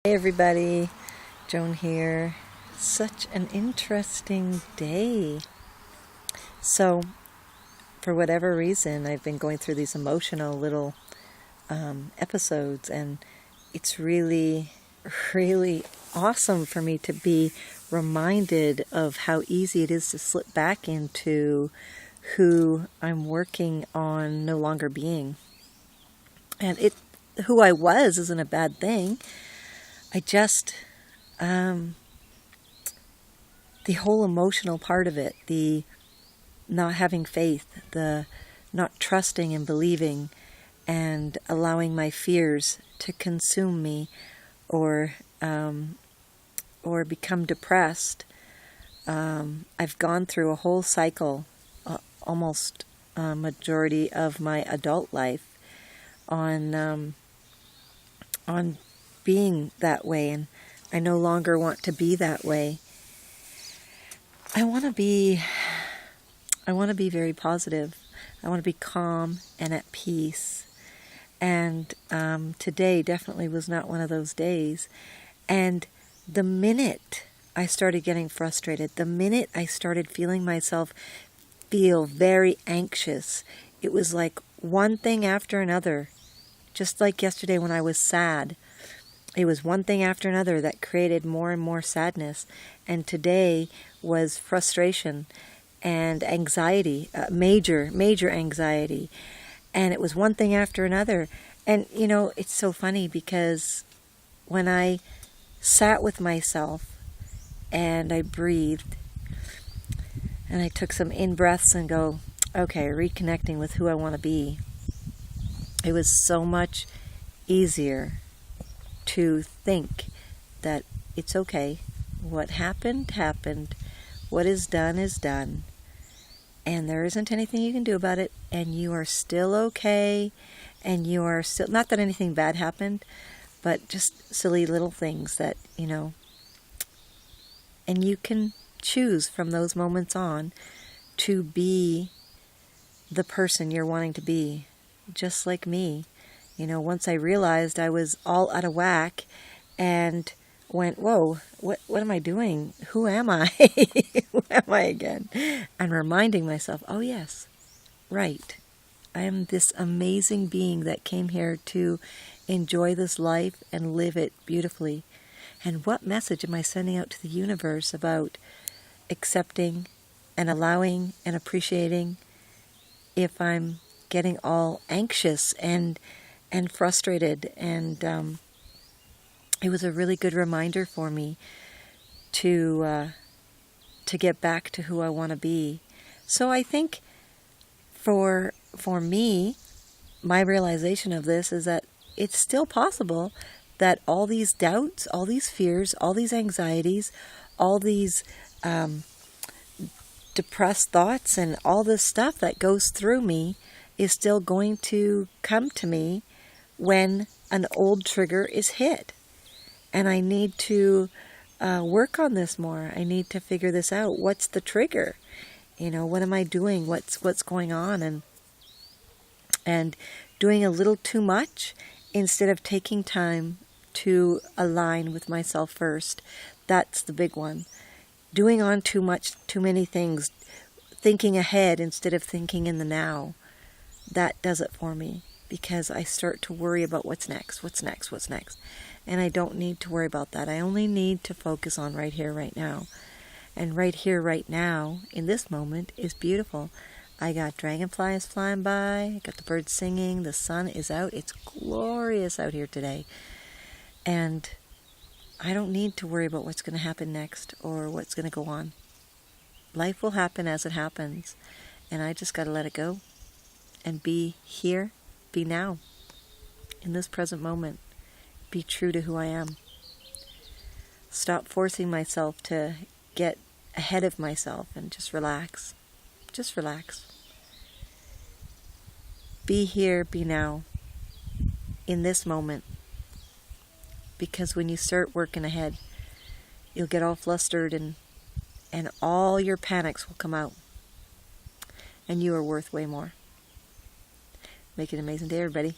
Hey everybody, Joan here. Such an interesting day. So, for whatever reason, I've been going through these emotional little episodes, and it's really, really awesome for me to be reminded of how easy it is to slip back into who I'm working on no longer being. And who I was isn't a bad thing. I just, the whole emotional part of it, the not having faith, the not trusting and believing, and allowing my fears to consume me, or become depressed. I've gone through a whole cycle, almost a majority of my adult life, on being that way, and I no longer want to be that way. I want to be very positive. I want to be calm and at peace. And today definitely was not one of those days. And the minute I started getting frustrated, the minute I started feeling myself feel very anxious, it was like one thing after another. Just like yesterday when I was sad, it was one thing after another that created more and more sadness. And today was frustration and anxiety, major anxiety. And it was one thing after another. And, it's so funny because when I sat with myself and I breathed and I took some in-breaths and go, okay, reconnecting with who I want to be, it was so much easier to think that it's okay. What happened, happened. What is done, and there isn't anything you can do about it, and you are still okay, and you are still, not that anything bad happened, but just silly little things that, and you can choose from those moments on to be the person you're wanting to be, just like me. Once I realized I was all out of whack and went, whoa, what am I doing? Who am I? Who am I again? And reminding myself, oh yes, right. I am this amazing being that came here to enjoy this life and live it beautifully. And what message am I sending out to the universe about accepting and allowing and appreciating if I'm getting all anxious and frustrated? And it was a really good reminder for me to get back to who I want to be. So I think for me, my realization of this is that it's still possible that all these doubts, all these fears, all these anxieties, all these depressed thoughts, and all this stuff that goes through me is still going to come to me when an old trigger is hit. And I need to work on this more. I need to figure this out. What's the trigger? What am I doing? What's going on? And doing a little too much instead of taking time to align with myself first. That's the big one. Doing on too much, too many things, thinking ahead instead of thinking in the now. That does it for me, because I start to worry about what's next. And I don't need to worry about that. I only need to focus on right here, right now. And right here, right now, in this moment, is beautiful. I got dragonflies flying by, I got the birds singing, the sun is out. It's glorious out here today. And I don't need to worry about what's going to happen next or what's going to go on. Life will happen as it happens. And I just got to let it go and be here, be now, in this present moment. Be true to who I am. Stop forcing myself to get ahead of myself and just relax. Just relax. Be here, be now, in this moment. Because when you start working ahead, you'll get all flustered and all your panics will come out. And you are worth way more. Make it an amazing day, everybody.